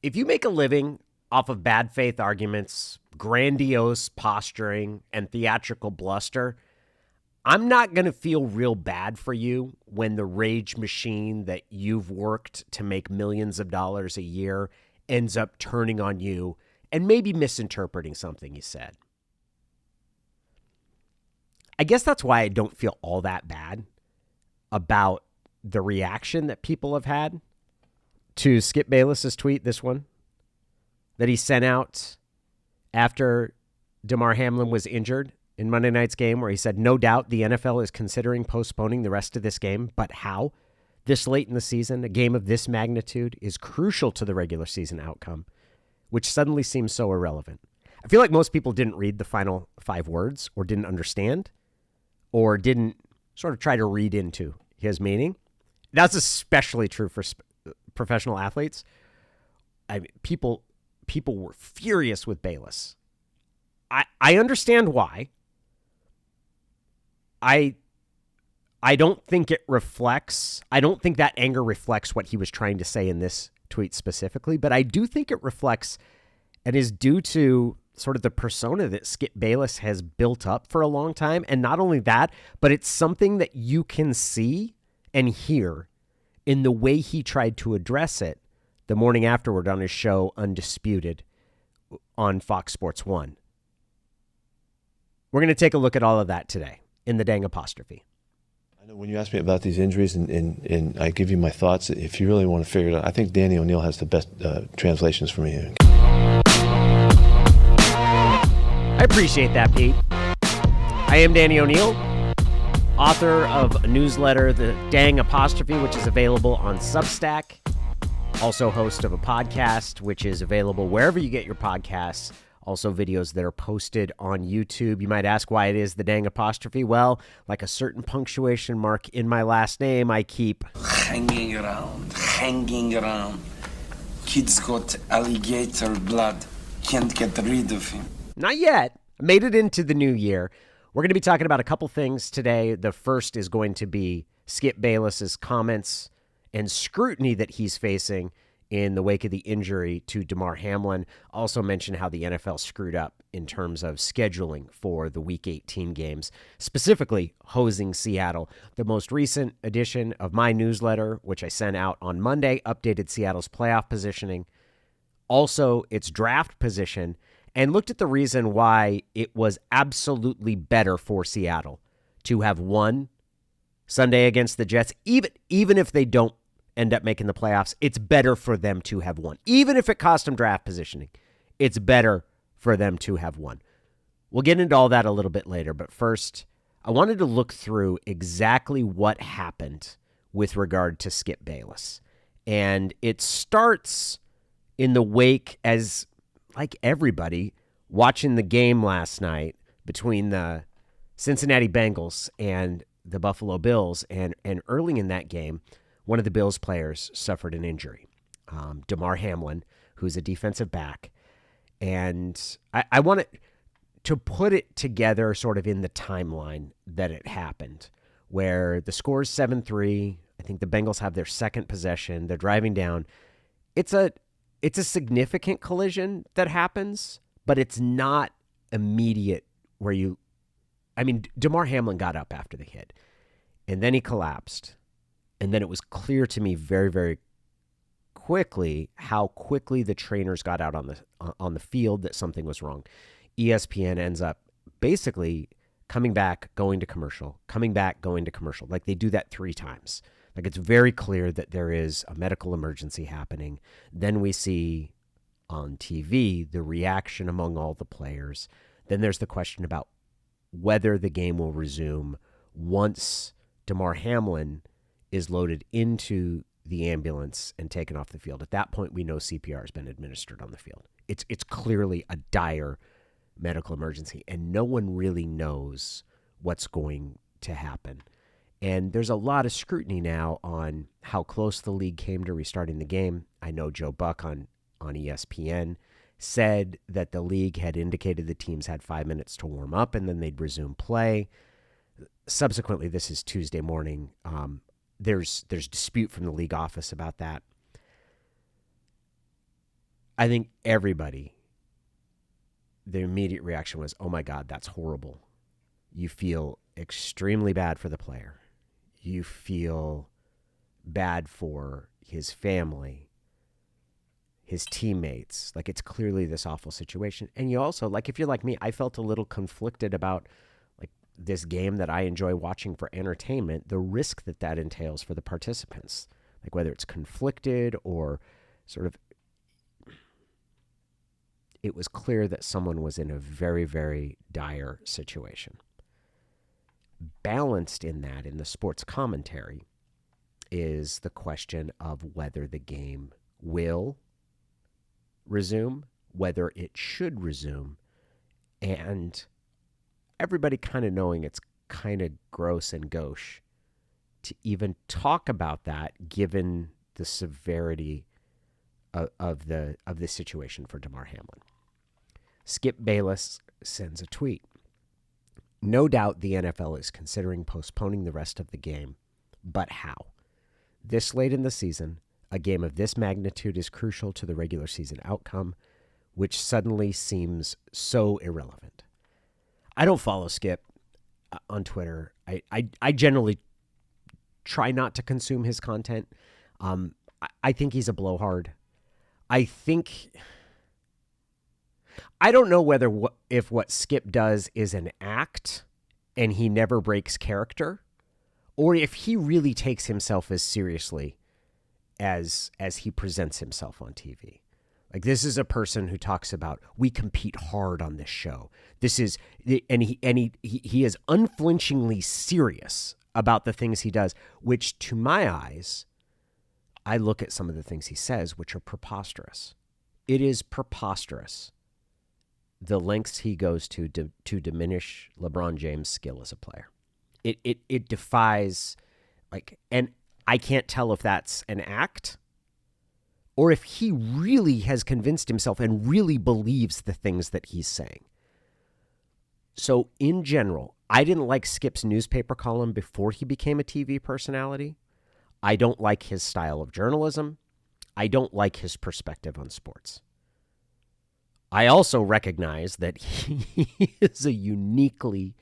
If you make a living off of bad faith arguments, grandiose posturing, and theatrical bluster, I'm not going to feel real bad for you when the rage machine that you've worked to make millions of dollars a year ends up turning on you and maybe misinterpreting something you said. I guess that's why I don't feel all that bad about the reaction that people have had to Skip Bayless's tweet, this one, that he sent out after Damar Hamlin was injured in Monday night's game, where he said, no doubt the NFL is considering postponing the rest of this game, but how? This late in the season, a game of this magnitude is crucial to the regular season outcome, which suddenly seems so irrelevant. I feel like most people didn't read the final 5 words or didn't understand or didn't sort of try to read into his meaning. That's especially true for professional athletes. People were furious with Bayless. I understand why. I don't think it reflects, I don't think that anger reflects what he was trying to say in this tweet specifically, but I do think it reflects and is due to sort of the persona that Skip Bayless has built up for a long time. And not only that, but it's something that you can see and hear in the way he tried to address it the morning afterward on his show Undisputed on Fox Sports 1. We're going to take a look at all of that today in the dang apostrophe. I know when you ask me about these injuries and I give you my thoughts, if you really want to figure it out, I think Danny O'Neill has the best translations for me. I appreciate that, Pete. I am Danny O'Neill, author of a newsletter, The Dang Apostrophe, which is available on Substack. Also host of a podcast, which is available wherever you get your podcasts. Also videos that are posted on YouTube. You might ask why it is the dang apostrophe. Well, like a certain punctuation mark in my last name, I keep hanging around. Kid's got alligator blood. Can't get rid of him. Not yet. Made it into the new year. We're going to be talking about a couple things today. The first is going to be Skip Bayless's comments and scrutiny that he's facing in the wake of the injury to Damar Hamlin. Also mention how the NFL screwed up in terms of scheduling for the Week 18 games, specifically hosing Seattle. The most recent edition of my newsletter, which I sent out on Monday, updated Seattle's playoff positioning, also its draft position, and looked at the reason why it was absolutely better for Seattle to have won Sunday against the Jets. Even if they don't end up making the playoffs, it's better for them to have won. Even if it cost them draft positioning, it's better for them to have won. We'll get into all that a little bit later, but first, I wanted to look through exactly what happened with regard to Skip Bayless. And it starts in the wake, as like everybody, watching the game last night between the Cincinnati Bengals and the Buffalo Bills. And early in that game, one of the Bills players suffered an injury, Damar Hamlin, who's a defensive back. And I wanted to put it together sort of in the timeline that it happened, where the score is 7-3. I think the Bengals have their second possession. They're driving down. It's a significant collision that happens, but it's not immediate Damar Hamlin got up after the hit, and then he collapsed. And then it was clear to me very, very quickly how quickly the trainers got out on the field that something was wrong. ESPN ends up basically coming back, going to commercial, coming back, going to commercial. Like they do that 3 times. Like it's very clear that there is a medical emergency happening. Then we see on TV the reaction among all the players. Then there's the question about whether the game will resume once Damar Hamlin is loaded into the ambulance and taken off the field. At that point, we know CPR has been administered on the field. It's clearly a dire medical emergency, and no one really knows what's going to happen. And there's a lot of scrutiny now on how close the league came to restarting the game. I know Joe Buck on ESPN said that the league had indicated the teams had 5 minutes to warm up and then they'd resume play. Subsequently, this is Tuesday morning. There's dispute from the league office about that. I think everybody, the immediate reaction was, oh my God, that's horrible. You feel extremely bad for the player. You feel bad for his family, his teammates. Like, it's clearly this awful situation. And you also, like, if you're like me, I felt a little conflicted about like this game that I enjoy watching for entertainment, the risk that that entails for the participants, like whether it's conflicted or sort of, it was clear that someone was in a very, very dire situation. Balanced in that, in the sports commentary, is the question of whether the game will resume, whether it should resume, and everybody kind of knowing it's kind of gross and gauche to even talk about that, given the severity of the situation for Damar Hamlin. Skip Bayless sends a tweet. No doubt the NFL is considering postponing the rest of the game, but how? This late in the season, a game of this magnitude is crucial to the regular season outcome, which suddenly seems so irrelevant. I don't follow Skip on Twitter. I generally try not to consume his content. I think he's a blowhard. I don't know if what Skip does is an act and he never breaks character, or if he really takes himself as seriously as he presents himself on TV. Like, this is a person who talks about, we compete hard on this show. This is, and he is unflinchingly serious about the things he does, which to my eyes, I look at some of the things he says, which are preposterous. It is preposterous, the lengths he goes to diminish LeBron James' skill as a player. It defies, like, and I can't tell if that's an act or if he really has convinced himself and really believes the things that he's saying. So in general, I didn't like Skip's newspaper column before he became a TV personality. I don't like his style of journalism. I don't like his perspective on sports. I also recognize that he is a uniquely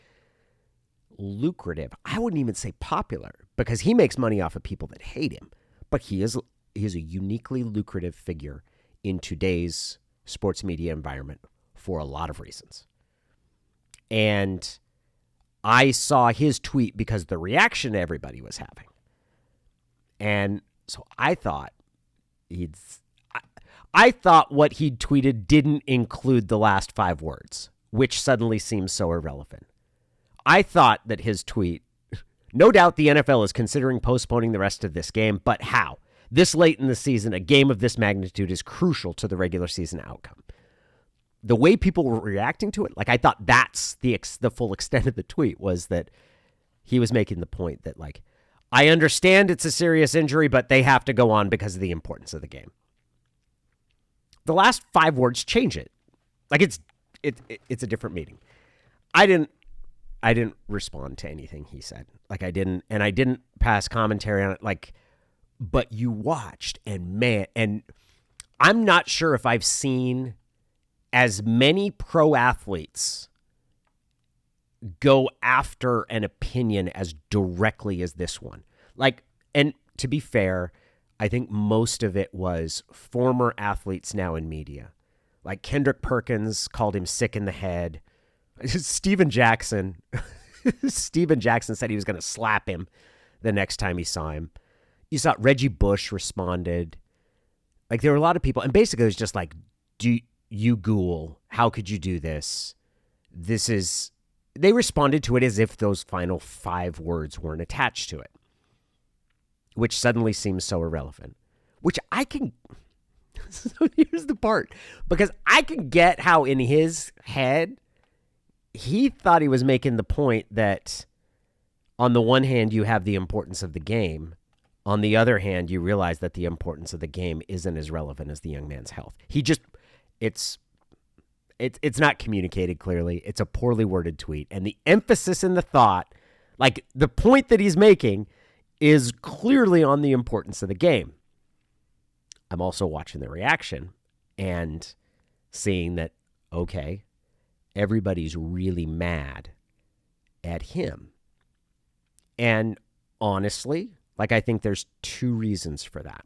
lucrative, I wouldn't even say popular, because he makes money off of people that hate him, but he is a uniquely lucrative figure in today's sports media environment for a lot of reasons. And I saw his tweet because the reaction everybody was having. And so I thought what he'd tweeted didn't include the last 5 words, which suddenly seems so irrelevant. I thought that his tweet, no doubt the NFL is considering postponing the rest of this game, but how? This late in the season, a game of this magnitude is crucial to the regular season outcome. The way people were reacting to it, like, I thought that's the full extent of the tweet, was that he was making the point that, like, I understand it's a serious injury, but they have to go on because of the importance of the game. The last 5 words change it. Like, it's a different meaning. I didn't respond to anything he said. Like, I didn't pass commentary on it. Like, but you watched, and man, and I'm not sure if I've seen as many pro athletes go after an opinion as directly as this one. Like, and to be fair, I think most of it was former athletes now in media. Like, Kendrick Perkins called him sick in the head. Steven Jackson said he was going to slap him the next time he saw him. You saw Reggie Bush responded. Like, there were a lot of people, and basically it was just like, do you ghoul? How could you do this? They responded to it as if those final 5 words weren't attached to it, which suddenly seems so irrelevant, which I can. So here's the part, because I can get how in his head, he thought he was making the point that on the one hand, you have the importance of the game. On the other hand, you realize that the importance of the game isn't as relevant as the young man's health. It's not communicated clearly. It's a poorly worded tweet. And the emphasis in the thought, like the point that he's making, is clearly on the importance of the game. I'm also watching the reaction, and seeing that, okay, everybody's really mad at him. And honestly, like, I think there's two reasons for that.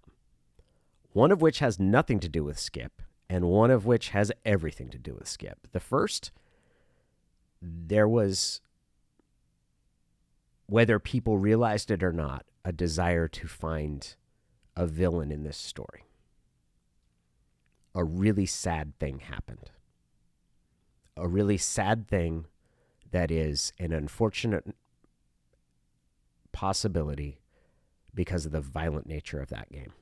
One of which has nothing to do with Skip, and one of which has everything to do with Skip. The first, there was, whether people realized it or not, a desire to find a villain in this story. A really sad thing happened. A really sad thing that is an unfortunate possibility because of the violent nature of that game.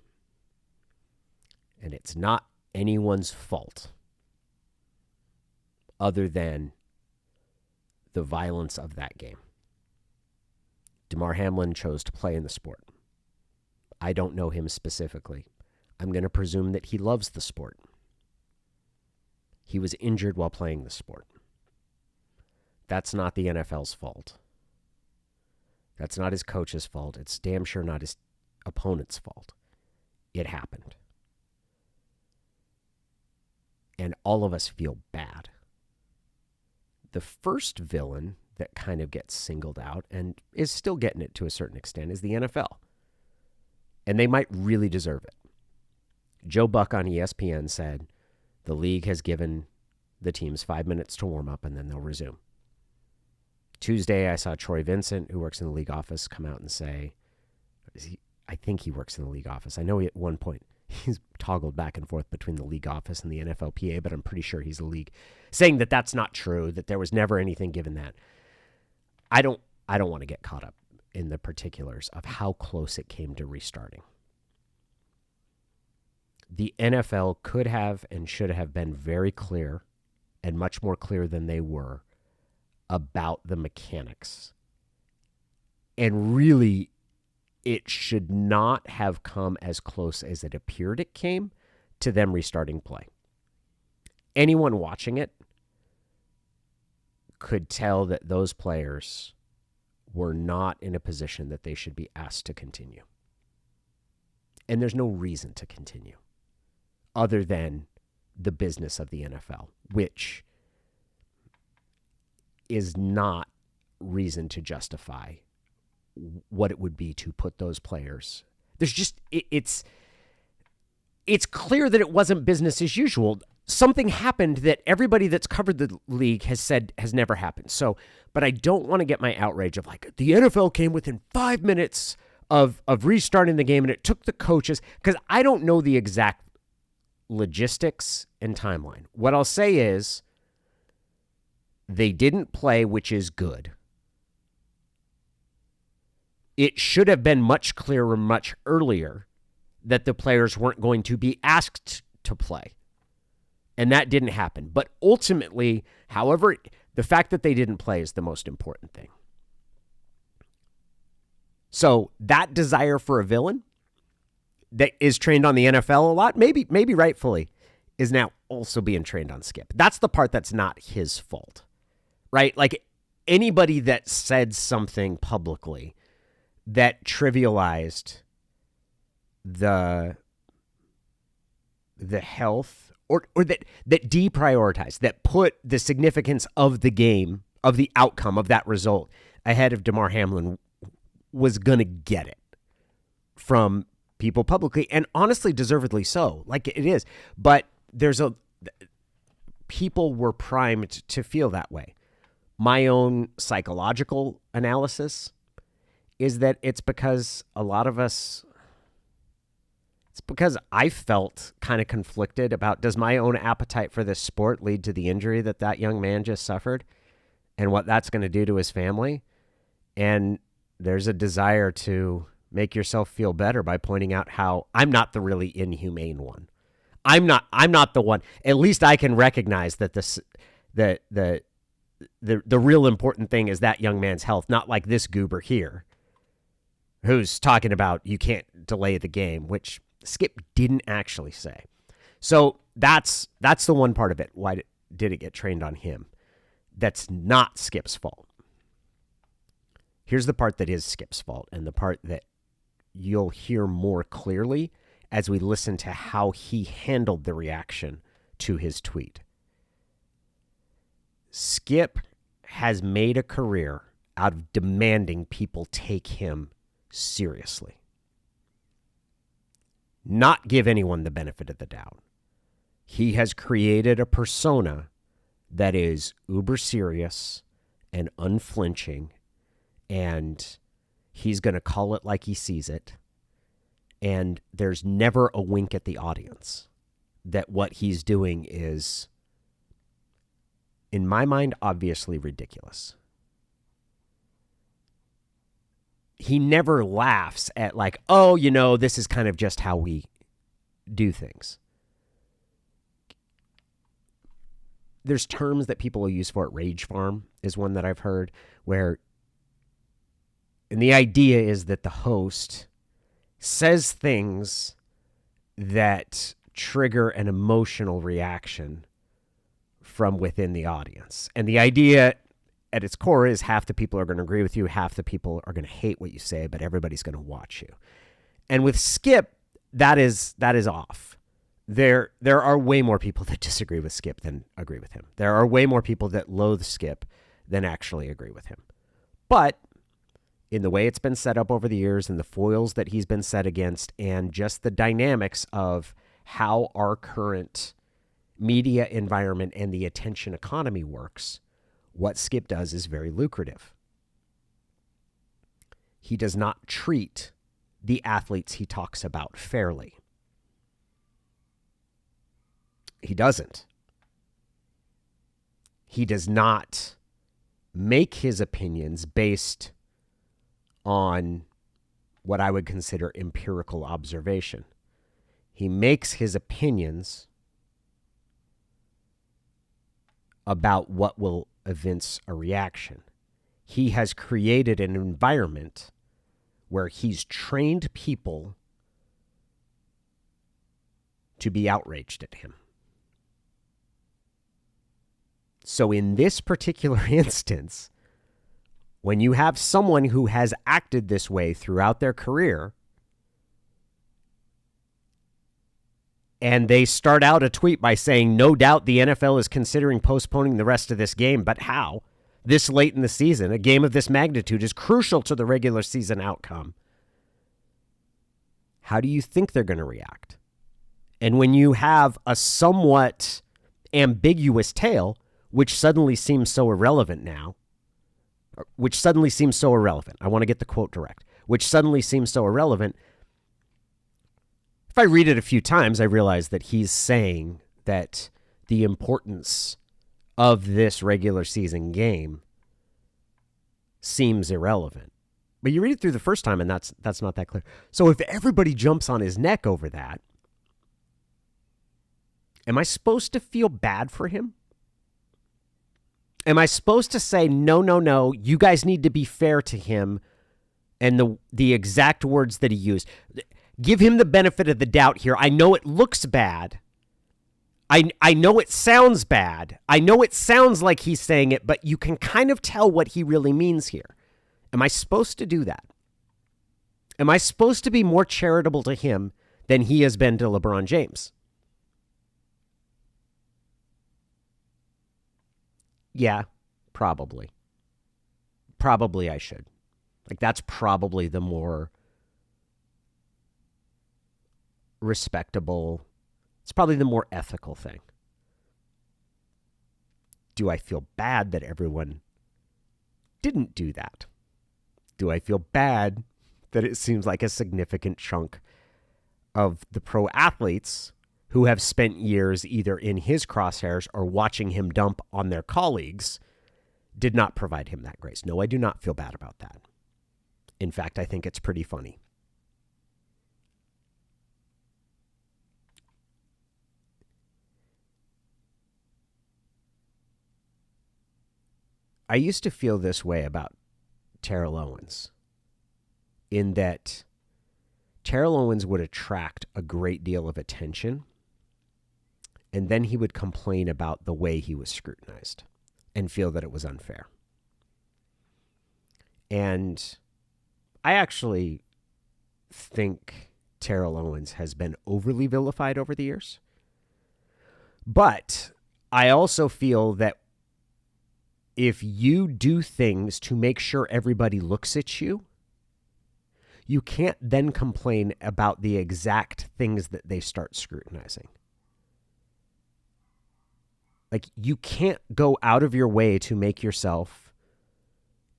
And it's not anyone's fault other than the violence of that game. Damar Hamlin chose to play in the sport. I don't know him specifically. I'm going to presume that he loves the sport. He was injured while playing the sport. That's not the NFL's fault. That's not his coach's fault. It's damn sure not his opponent's fault. It happened. And all of us feel bad. The first villain that kind of gets singled out and is still getting it to a certain extent is the NFL. And they might really deserve it. Joe Buck on ESPN said the league has given the teams 5 minutes to warm up and then they'll resume. Tuesday, I saw Troy Vincent, who works in the league office, come out and say, I think he works in the league office. I know at one point he's toggled back and forth between the league office and the NFLPA, but I'm pretty sure he's the league, saying that that's not true, that there was never anything given that. I don't want to get caught up in the particulars of how close it came to restarting. The NFL could have and should have been very clear, and much more clear than they were, about the mechanics. And really, it should not have come as close as it appeared it came to them restarting play. Anyone watching it could tell that those players were not in a position that they should be asked to continue. And there's no reason to continue other than the business of the NFL, which is not reason to justify what it would be to put those players. There's just, it's clear that it wasn't business as usual. Something happened that everybody that's covered the league has said has never happened. So, but I don't want to get my outrage of like, the NFL came within 5 minutes of restarting the game and it took the coaches, because I don't know the exact logistics and timeline. What I'll say is they didn't play, which is good. It should have been much clearer, much earlier, that the players weren't going to be asked to play. And that didn't happen. But ultimately, however, the fact that they didn't play is the most important thing. So that desire for a villain that is trained on the NFL a lot, maybe rightfully, is now also being trained on Skip. That's the part that's not his fault, right? Like, anybody that said something publicly that trivialized the health or that deprioritized, that put the significance of the game, of the outcome of that result ahead of Damar Hamlin, was going to get it from people publicly, and honestly, deservedly so. Like, it is. But people were primed to feel that way. My own psychological analysis is that it's because a lot of us, it's because I felt kind of conflicted about, does my own appetite for this sport lead to the injury that young man just suffered and what that's going to do to his family? And there's a desire to make yourself feel better by pointing out how I'm not the really inhumane one. I'm not the one. At least I can recognize that the real important thing is that young man's health, not like this goober here who's talking about you can't delay the game, which Skip didn't actually say. So that's the one part of it. Why did it get trained on him? That's not Skip's fault. Here's the part that is Skip's fault, and the part that you'll hear more clearly as we listen to how he handled the reaction to his tweet. Skip has made a career out of demanding people take him seriously. Not give anyone the benefit of the doubt. He has created a persona that is uber serious and unflinching, and he's going to call it like he sees it. And there's never a wink at the audience that what he's doing is, in my mind, obviously ridiculous. He never laughs at like, oh, this is kind of just how we do things. There's terms that people will use for it. Rage farm is one that I've heard where, and the idea is that the host says things that trigger an emotional reaction from within the audience. And the idea at its core is half the people are going to agree with you, half the people are going to hate what you say, but everybody's going to watch you. And with Skip, that is off. There are way more people that disagree with Skip than agree with him. There are way more people that loathe Skip than actually agree with him. But in the way it's been set up over the years and the foils that he's been set against and just the dynamics of how our current media environment and the attention economy works, what Skip does is very lucrative. He does not treat the athletes he talks about fairly. He doesn't. He does not make his opinions based on what I would consider empirical observation. He makes his opinions about what will evince a reaction. He has created an environment where he's trained people to be outraged at him. So in this particular instance, when you have someone who has acted this way throughout their career, and they start out a tweet by saying, no doubt the NFL is considering postponing the rest of this game, but how? This late in the season, a game of this magnitude is crucial to the regular season outcome. How do you think they're going to react? And when you have a somewhat ambiguous tale, which suddenly seems so irrelevant now, I want to get the quote direct. Which suddenly seems so irrelevant. If I read it a few times, I realize that he's saying that the importance of this regular season game seems irrelevant. But you read it through the first time, and that's not that clear. So if everybody jumps on his neck over that, am I supposed to feel bad for him? Am I supposed to say, no, you guys need to be fair to him, and the exact words that he used? Give him the benefit of the doubt here. I know it looks bad. I know it sounds bad. I know it sounds like he's saying it, but you can kind of tell what he really means here. Am I supposed to do that? Am I supposed to be more charitable to him than he has been to LeBron James? Yeah, probably. Probably I should. Like, that's probably the more respectable, it's probably the more ethical thing. Do I feel bad that everyone didn't do that? Do I feel bad that it seems like a significant chunk of the pro athletes who have spent years either in his crosshairs or watching him dump on their colleagues did not provide him that grace? No, I do not feel bad about that. In fact, I think it's pretty funny. I used to feel this way about Terrell Owens, in that Terrell Owens would attract a great deal of attention, and then he would complain about the way he was scrutinized and feel that it was unfair. And I actually think Terrell Owens has been overly vilified over the years. But I also feel that if you do things to make sure everybody looks at you, you can't then complain about the exact things that they start scrutinizing. Like, you can't go out of your way to make yourself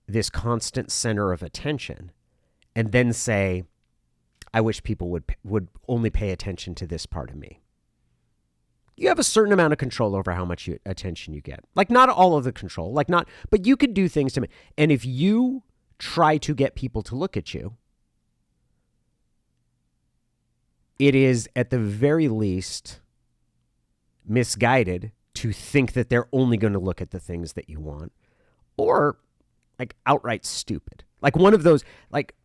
this constant center of attention and then say, I wish people would only pay attention to this part of me. You have a certain amount of control over how much attention you get. Like, not all of the control, but you could do things to me. And if you try to get people to look at you, it is at the very least misguided to think that they're only going to look at the things that you want, or like outright stupid. Like one of those, like,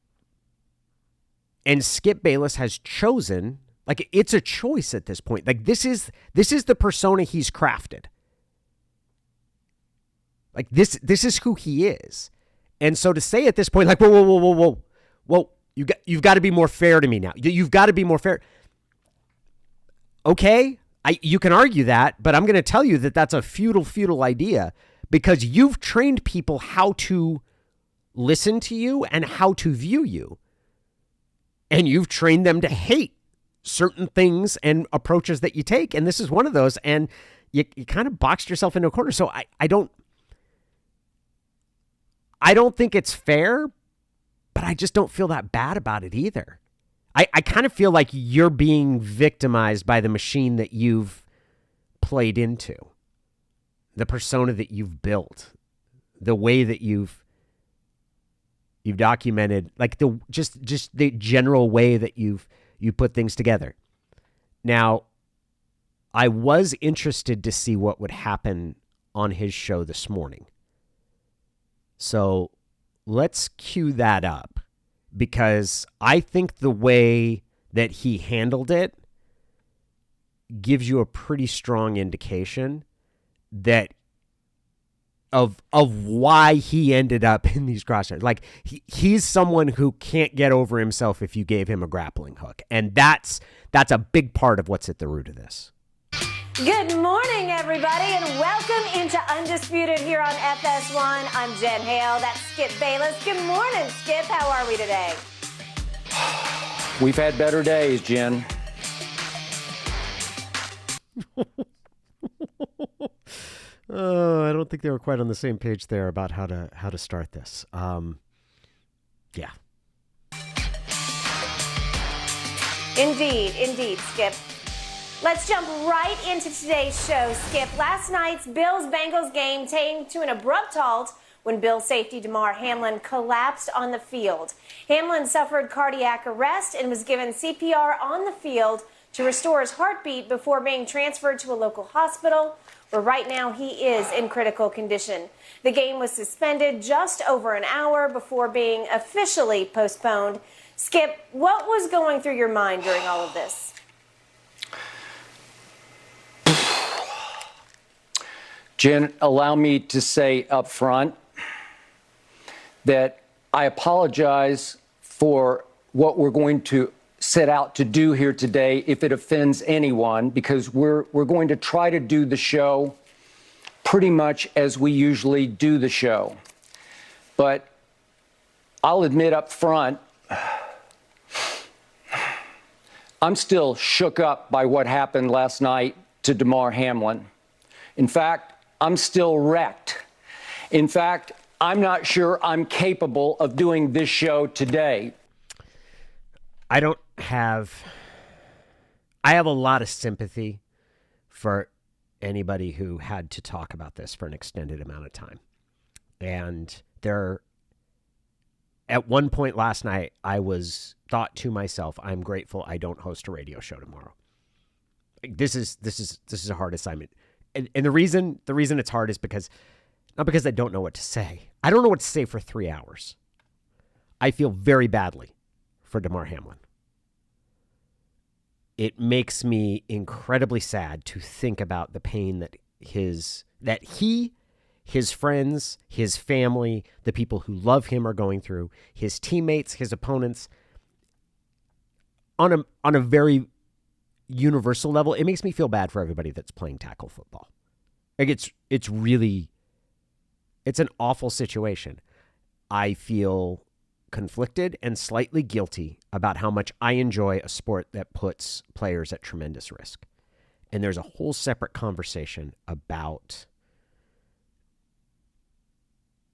and Skip Bayless has chosen, like, it's a choice at this point. Like, this is the persona he's crafted. Like, this is who he is. And so to say at this point, like, whoa, you've got to be more fair to me now. You've got to be more fair. Okay, you can argue that, but I'm going to tell you that that's a futile idea, because you've trained people how to listen to you and how to view you. And you've trained them to hate certain things and approaches that you take. And this is one of those. And you kind of boxed yourself into a corner. So I don't think it's fair, but I just don't feel that bad about it either. I kind of feel like you're being victimized by the machine that you've played into, the persona that you've built, the way that you've documented, like the just the general way that you put things together. Now, I was interested to see what would happen on his show this morning. So let's cue that up, because I think the way that he handled it gives you a pretty strong indication that of why he ended up in these crosshairs. Like, he's someone who can't get over himself if you gave him a grappling hook. And that's a big part of what's at the root of this. Good morning, everybody, and welcome into Undisputed here on FS1. I'm Jen Hale. That's Skip Bayless. Good morning, Skip. How are we today? We've had better days, Jen. I don't think they were quite on the same page there about how to start this. Yeah. Indeed, Skip. Let's jump right into today's show, Skip. Last night's Bills-Bengals game came to an abrupt halt when Bills safety Damar Hamlin collapsed on the field. Hamlin suffered cardiac arrest and was given CPR on the field to restore his heartbeat before being transferred to a local hospital, where right now he is in critical condition. The game was suspended just over an hour before being officially postponed. Skip, what was going through your mind during all of this? Jen, allow me to say up front that I apologize for what we're going to set out to do here today if it offends anyone, because we're going to try to do the show pretty much as we usually do the show. But I'll admit up front, I'm still shook up by what happened last night to Damar Hamlin. In fact, I'm still wrecked. In fact, I'm not sure I'm capable of doing this show today. I have a lot of sympathy for anybody who had to talk about this for an extended amount of time. And at one point last night, I thought to myself, I'm grateful I don't host a radio show tomorrow. This is a hard assignment. And the reason it's hard is not because I don't know what to say. I don't know what to say for 3 hours. I feel very badly for Damar Hamlin. It makes me incredibly sad to think about the pain that he, his friends, his family, the people who love him are going through, his teammates, his opponents. on a very universal level, it makes me feel bad for everybody that's playing tackle football. Like it's an awful situation. I feel conflicted and slightly guilty about how much I enjoy a sport that puts players at tremendous risk. And there's a whole separate conversation about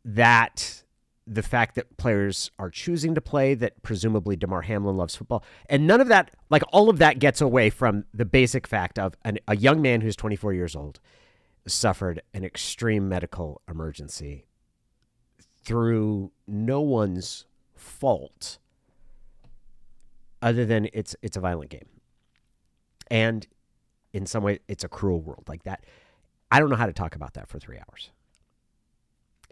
that, the fact that players are choosing to play, that presumably Damar Hamlin loves football. And none of that, like all of that gets away from the basic fact of a young man who's 24 years old suffered an extreme medical emergency through no one's fault other than it's a violent game. And in some way, it's a cruel world like that. I don't know how to talk about that for 3 hours.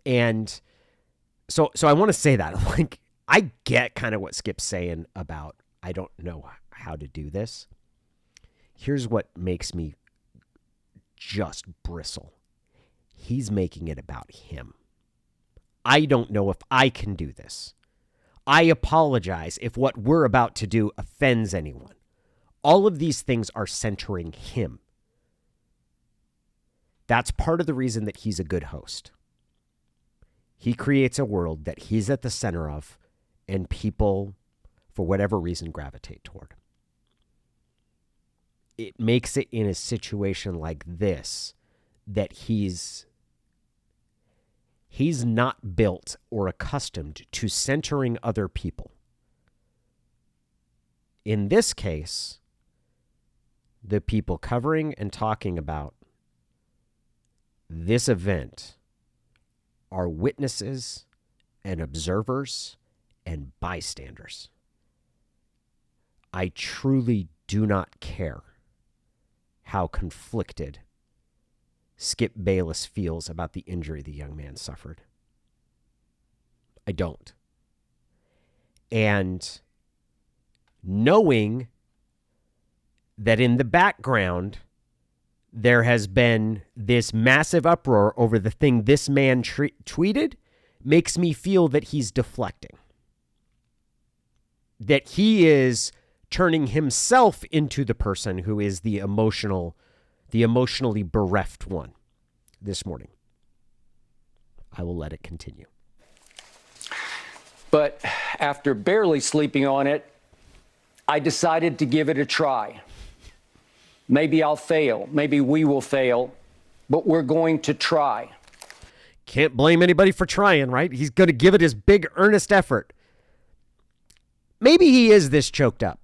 And so I want to say that, like, I get kind of what Skip's saying about, I don't know how to do this. Here's what makes me just bristle. He's making it about him. I don't know if I can do this. I apologize if what we're about to do offends anyone. All of these things are centering him. That's part of the reason that he's a good host. He creates a world that he's at the center of, and people, for whatever reason, gravitate toward. It makes it in a situation like this that he's not built or accustomed to centering other people. In this case, the people covering and talking about this event are witnesses and observers and bystanders. I truly do not care how conflicted Skip Bayless feels about the injury the young man suffered. I don't. And knowing that in the background, there has been this massive uproar over the thing this man tweeted makes me feel that he's deflecting. That he is turning himself into the person who is the emotionally bereft one this morning. I will let it continue. But after barely sleeping on it, I decided to give it a try. Maybe I'll fail. Maybe we will fail, but we're going to try. Can't blame anybody for trying, right? He's going to give it his big, earnest effort. Maybe he is this choked up.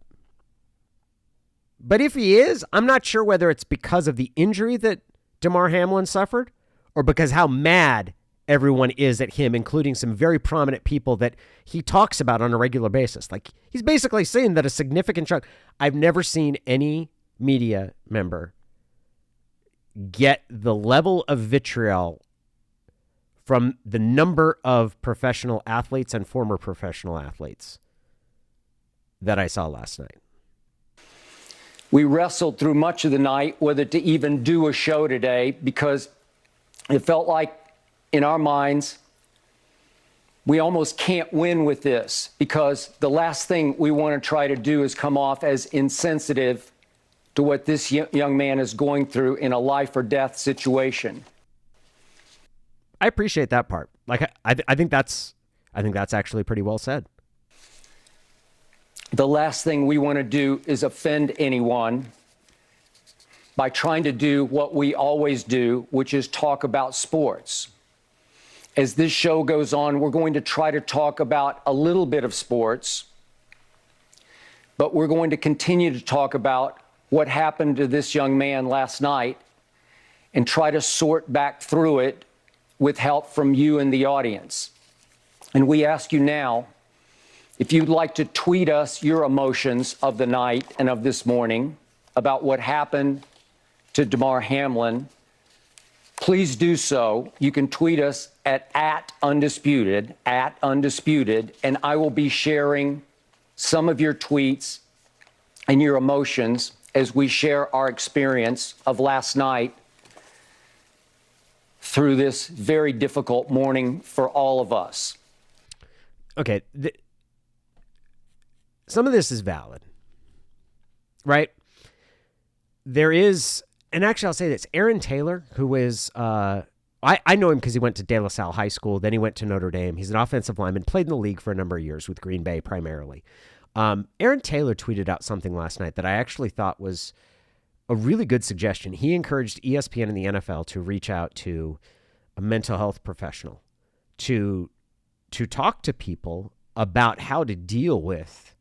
But if he is, I'm not sure whether it's because of the injury that Damar Hamlin suffered or because how mad everyone is at him, including some very prominent people that he talks about on a regular basis. Like, he's basically saying that a significant chunk. I've never seen any media member get the level of vitriol from the number of professional athletes and former professional athletes that I saw last night. We wrestled through much of the night whether to even do a show today because it felt like in our minds we almost can't win with this because the last thing we want to try to do is come off as insensitive to what this young man is going through in a life or death situation. I appreciate that part. Like, I think that's actually pretty well said. The last thing we want to do is offend anyone by trying to do what we always do, which is talk about sports. As this show goes on, we're going to try to talk about a little bit of sports, but we're going to continue to talk about what happened to this young man last night and try to sort back through it with help from you and the audience. And we ask you now, if you'd like to tweet us your emotions of the night and of this morning about what happened to Damar Hamlin, please do so. You can tweet us at undisputed, and I will be sharing some of your tweets and your emotions as we share our experience of last night through this very difficult morning for all of us. Okay. Some of this is valid. right? There is, and actually I'll say this, Aaron Taylor, who is, I know him because he went to De La Salle High School, then he went to Notre Dame. He's an offensive lineman, played in the league for a number of years with Green Bay primarily. Aaron Taylor tweeted out something last night that I actually thought was a really good suggestion. He encouraged ESPN and the NFL to reach out to a mental health professional to talk to people about how to deal with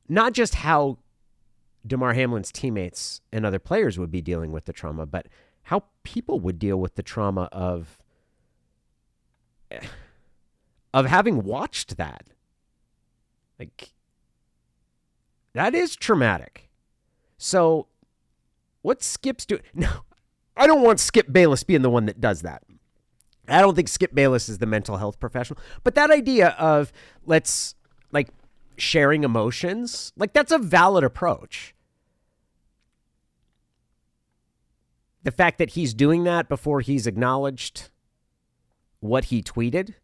not just how Damar Hamlin's teammates and other players would be dealing with the trauma, but how people would deal with the trauma of having watched that. Like, that is traumatic. So what Skip's doing? No, I don't want Skip Bayless being the one that does that. I don't think Skip Bayless is the mental health professional. But that idea of let's, like, sharing emotions, like, that's a valid approach. The fact that he's doing that before he's acknowledged what he tweeted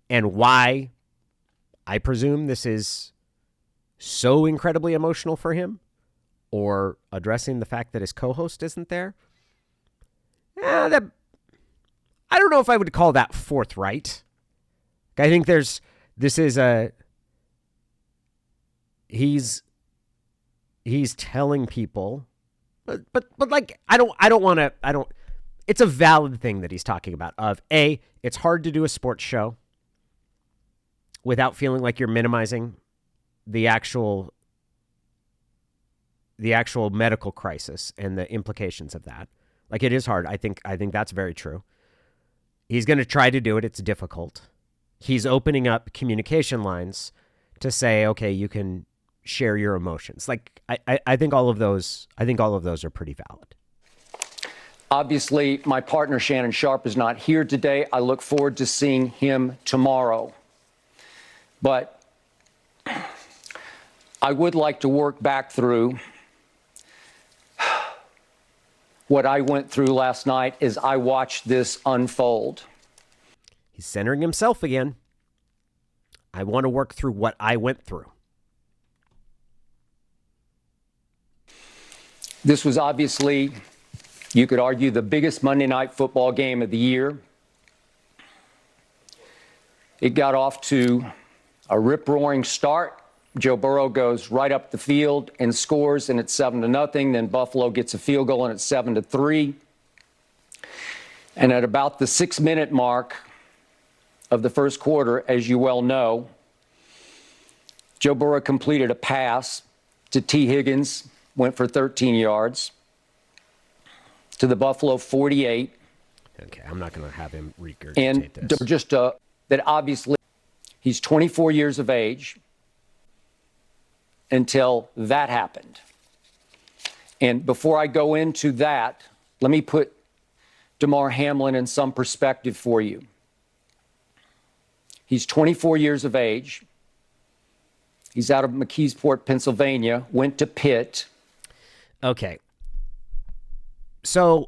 and why I presume this is so incredibly emotional for him, or addressing the fact that his co-host isn't there, I don't know if I would call that forthright. I think he's telling people, but like, it's a valid thing that he's talking about of it's hard to do a sports show without feeling like you're minimizing the actual medical crisis and the implications of that. Like, it is hard. I think that's very true. He's going to try to do it. It's difficult. He's opening up communication lines to say, okay, you can share your emotions. Like, I think all of those are pretty valid. Obviously, my partner Shannon Sharpe is not here today. I look forward to seeing him tomorrow. But I would like to work back through what I went through last night as I watched this unfold. He's centering himself again. I want to work through what I went through. This was obviously, you could argue, the biggest Monday Night Football game of the year. It got off to a rip-roaring start. Joe Burrow goes right up the field and scores, and it's 7-0. Then Buffalo gets a field goal, and it's 7-3. And at about the 6-minute mark of the first quarter, as you well know, Joe Burrow completed a pass to T. Higgins, went for 13 yards, to the Buffalo 48. Okay, I'm not going to have him regurgitate And this. just that obviously he's 24 years of age until that happened. And before I go into that, let me put Damar Hamlin in some perspective for you. He's 24 years of age. He's out of McKeesport, Pennsylvania, went to Pitt. Okay. So,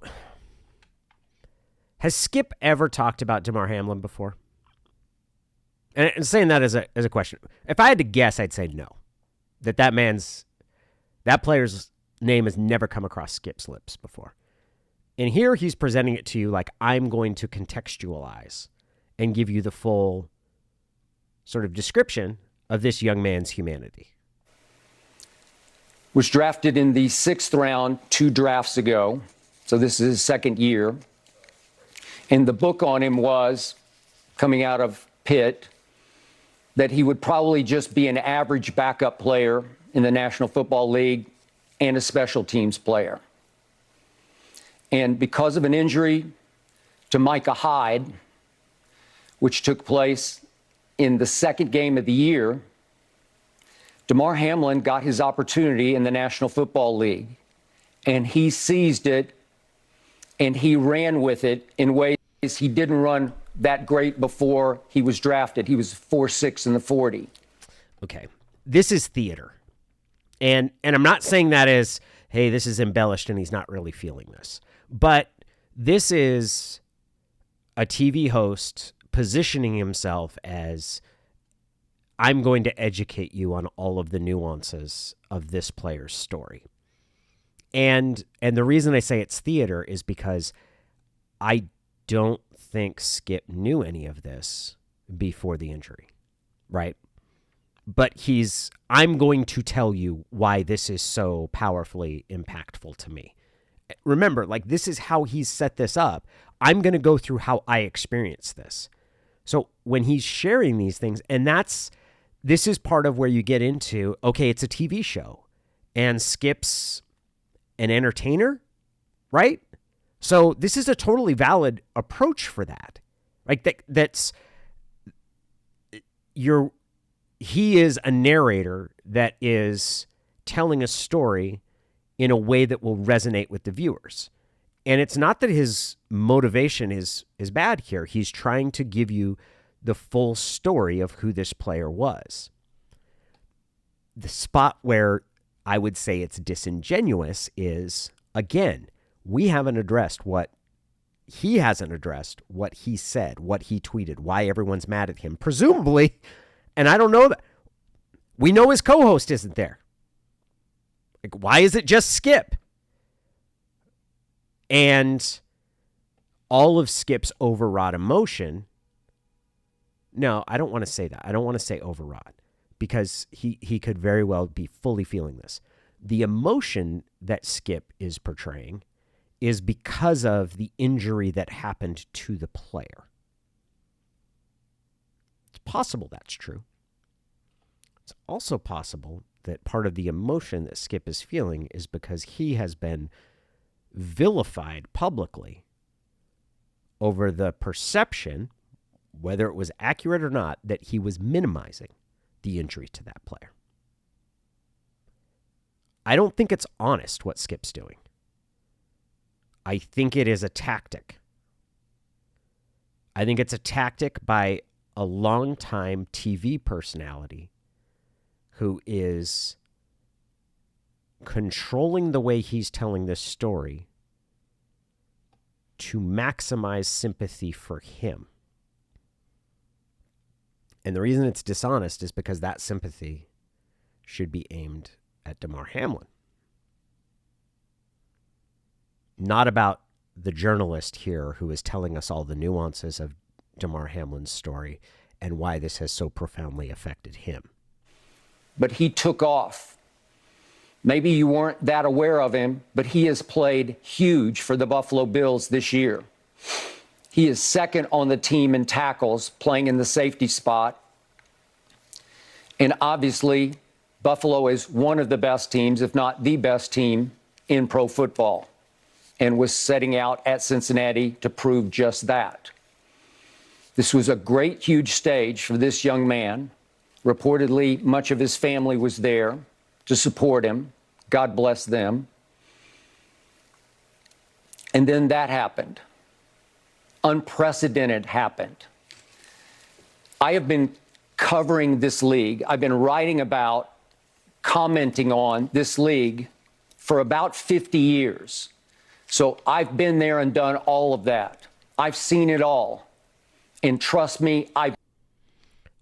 has Skip ever talked about Damar Hamlin before? And saying that as a question, if I had to guess, I'd say no. That player's name has never come across Skip's lips before. And here he's presenting it to you like, I'm going to contextualize and give you the full sort of description of this young man's humanity. Was drafted in the 6th round 2 drafts ago. So this is his 2nd year. And the book on him was, coming out of Pitt, that he would probably just be an average backup player in the National Football League and a special teams player. And because of an injury to Micah Hyde, which took place in the 2nd game of the year, Damar Hamlin got his opportunity in the National Football League. And he seized it, and he ran with it in ways he didn't run that great before he was drafted. He was 4.6 in the 40. Okay. This is theater. And I'm not saying that as, hey, this is embellished and he's not really feeling this. But this is a TV host positioning himself as, I'm going to educate you on all of the nuances of this player's story. And the reason I say it's theater is because I don't think Skip knew any of this before the injury, right? But I'm going to tell you why this is so powerfully impactful to me. Remember, like, this is how he's set this up. I'm going to go through how I experience this. So when he's sharing these things, and this is part of where you get into, okay, it's a TV show and Skip's an entertainer, right? So this is a totally valid approach for that. Like he is a narrator that is telling a story in a way that will resonate with the viewers. And it's not that his motivation is bad here. He's trying to give you the full story of who this player was. The spot where I would say it's disingenuous is, again, he hasn't addressed what he said, what he tweeted, why everyone's mad at him. Presumably, and I don't know that, we know his co-host isn't there. Like, why is it just Skip? And all of Skip's overwrought emotion. No, I don't want to say that. I don't want to say overwrought, because he could very well be fully feeling this. The emotion that Skip is portraying is because of the injury that happened to the player. It's possible that's true. It's also possible that part of the emotion that Skip is feeling is because he has been vilified publicly over the perception, whether it was accurate or not, that he was minimizing the injury to that player. I don't think it's honest what Skip's doing. I think it is a tactic. I think it's a tactic by a longtime TV personality who is controlling the way he's telling this story to maximize sympathy for him. And the reason it's dishonest is because that sympathy should be aimed at Damar Hamlin. Not about the journalist here who is telling us all the nuances of Damar Hamlin's story and why this has so profoundly affected him. But he took off. Maybe you weren't that aware of him, but he has played huge for the Buffalo Bills this year. He is second on the team in tackles, playing in the safety spot. And obviously, Buffalo is one of the best teams, if not the best team, in pro football, and was setting out at Cincinnati to prove just that. This was a great, huge stage for this young man. Reportedly, much of his family was there to support him. God bless them. And then that happened. Unprecedented happened. I have been covering this league. I've been writing about, commenting on this league for about 50 years. So I've been there and done all of that. I've seen it all. And trust me,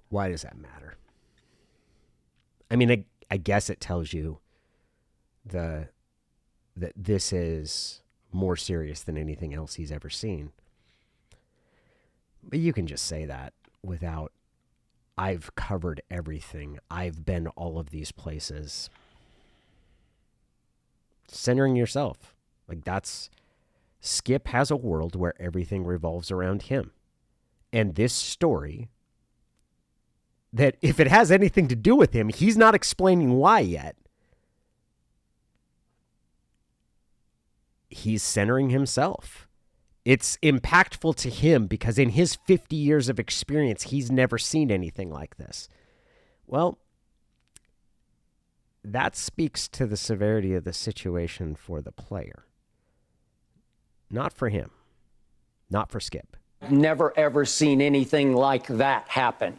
Why does that matter? I mean, I guess it tells you that this is more serious than anything else he's ever seen. But you can just say that without, I've covered everything. I've been all of these places. Centering yourself. Like, Skip has a world where everything revolves around him. And this story, that if it has anything to do with him, he's not explaining why yet. He's centering himself. It's impactful to him because in his 50 years of experience, he's never seen anything like this. Well, that speaks to the severity of the situation for the player. Not for him. Not for Skip. never, ever seen anything like that happen.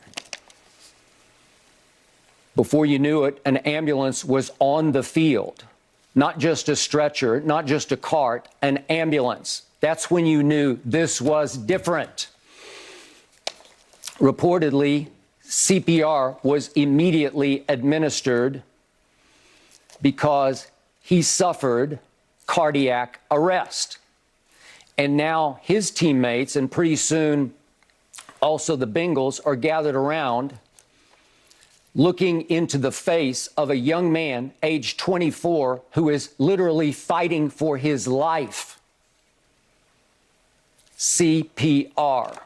Before you knew it, an ambulance was on the field. Not just a stretcher, not just a cart, an ambulance. That's when you knew this was different. Reportedly, CPR was immediately administered because he suffered cardiac arrest. And now his teammates, and pretty soon also the Bengals, are gathered around looking into the face of a young man, age 24, who is literally fighting for his life. CPR.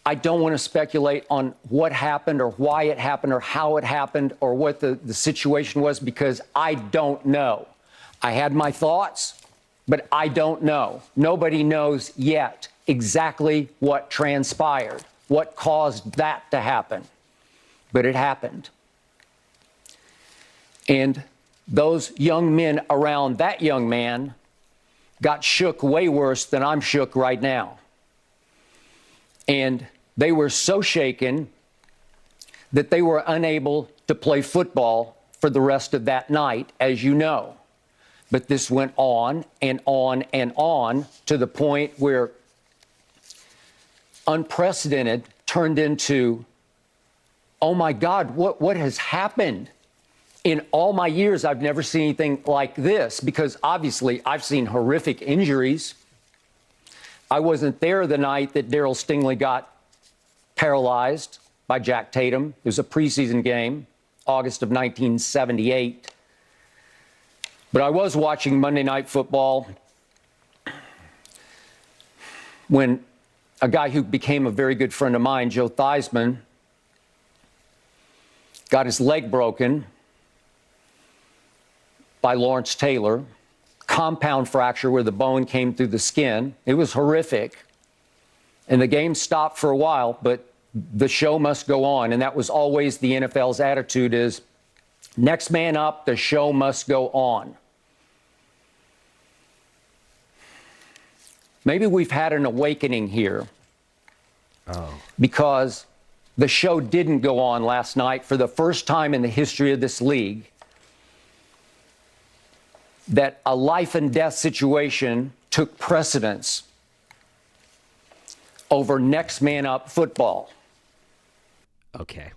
I don't want to speculate on what happened or why it happened or how it happened or what the situation was, because I don't know. I had my thoughts, but I don't know. Nobody knows yet exactly what transpired, what caused that to happen. But it happened. And those young men around that young man got shook way worse than I'm shook right now. And they were so shaken that they were unable to play football for the rest of that night, as you know. But this went on and on and on to the point where unprecedented turned into, oh my God, what has happened? In all my years, I've never seen anything like this, because obviously I've seen horrific injuries. I wasn't there the night that Darryl Stingley got paralyzed by Jack Tatum. It was a preseason game, August of 1978. But I was watching Monday Night Football when a guy who became a very good friend of mine, Joe Theismann, got his leg broken by Lawrence Taylor, compound fracture where the bone came through the skin. It was horrific. And the game stopped for a while, but the show must go on. And that was always the NFL's attitude, is next man up, the show must go on. Maybe we've had an awakening here. Because the show didn't go on last night for the first time in the history of this league. That a life and death situation took precedence over next man up football. Okay.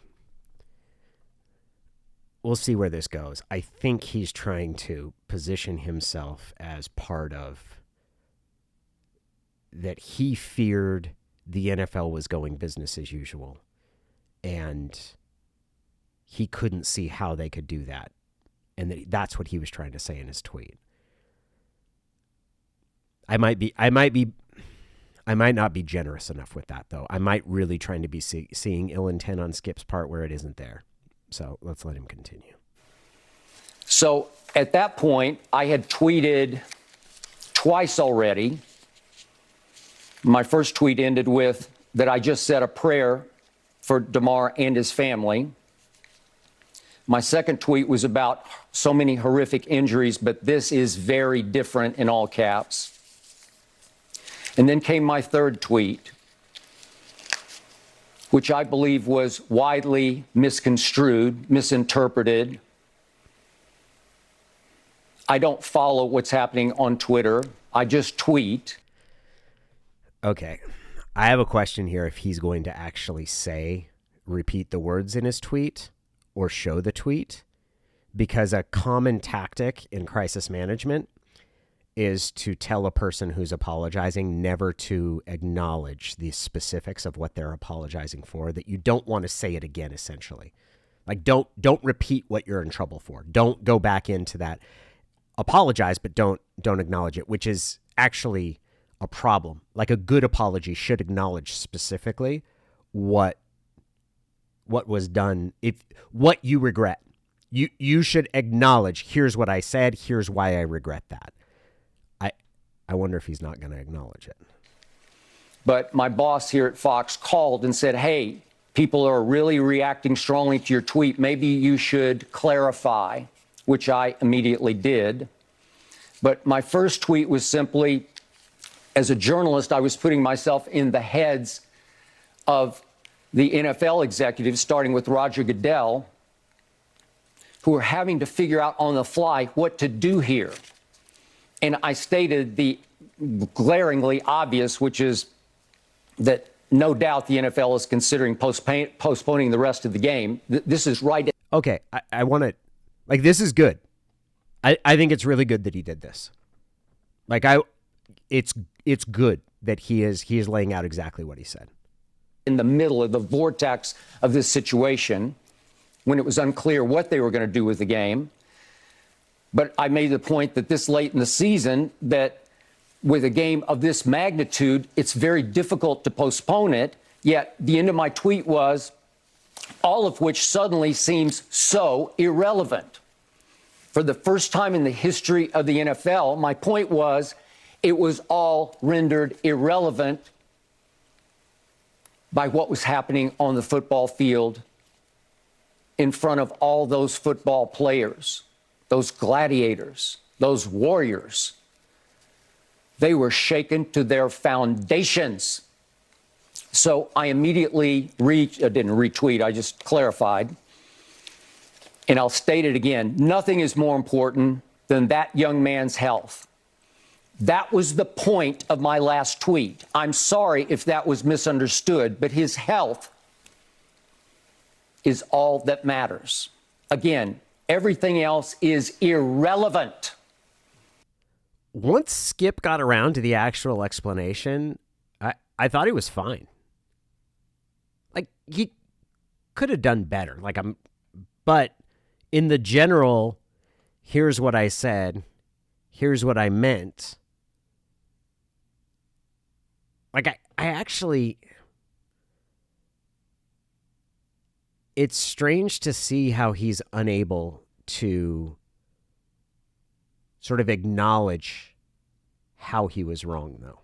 We'll see where this goes. I think he's trying to position himself as part of that. He feared the NFL was going business as usual, and he couldn't see how they could do that. And that's what he was trying to say in his tweet. I might not be generous enough with that, though. I might really trying to be seeing ill intent on Skip's part where it isn't there. So let's let him continue. So at that point, I had tweeted twice already. My first tweet ended with that I just said a prayer for DeMar and his family. My second tweet was about so many horrific injuries, but this is very different, in all caps. And then came my third tweet, which I believe was widely misconstrued, misinterpreted. I don't follow what's happening on Twitter. I just tweet. Okay. I have a question here if he's going to actually repeat the words in his tweet or show the tweet, because a common tactic in crisis management is to tell a person who's apologizing never to acknowledge the specifics of what they're apologizing for, that you don't want to say it again, essentially. Like, don't repeat what you're in trouble for. Don't go back into that. Apologize, but don't acknowledge it, which is actually a problem. Like, a good apology should acknowledge specifically what was done, what you regret. You should acknowledge, here's what I said, here's why I regret that. I wonder if he's not going to acknowledge it. But my boss here at Fox called and said, hey, people are really reacting strongly to your tweet. Maybe you should clarify, which I immediately did. But my first tweet was simply, as a journalist, I was putting myself in the heads of the NFL executives, starting with Roger Goodell, who are having to figure out on the fly what to do here. And I stated the glaringly obvious, which is that no doubt the NFL is considering postponing the rest of the game. This is right. Okay, I want to, like, this is good. I think it's really good that he did this. Like, it's good that he is laying out exactly what he said. In the middle of the vortex of this situation, when it was unclear what they were going to do with the game. But I made the point that this late in the season, that with a game of this magnitude, it's very difficult to postpone it. Yet the end of my tweet was, all of which suddenly seems so irrelevant. For the first time in the history of the NFL, my point was, it was all rendered irrelevant by what was happening on the football field in front of all those football players, those gladiators, those warriors. They were shaken to their foundations. So I immediately didn't retweet, I just clarified. And I'll state it again. Nothing is more important than that young man's health. That was the point of my last tweet. I'm sorry if that was misunderstood, but his health is all that matters. Again, everything else is irrelevant. Once Skip got around to the actual explanation, I thought he was fine. Like, he could have done better. But in the general, here's what I said, here's what I meant. Like, I actually, it's strange to see how he's unable to sort of acknowledge how he was wrong, though.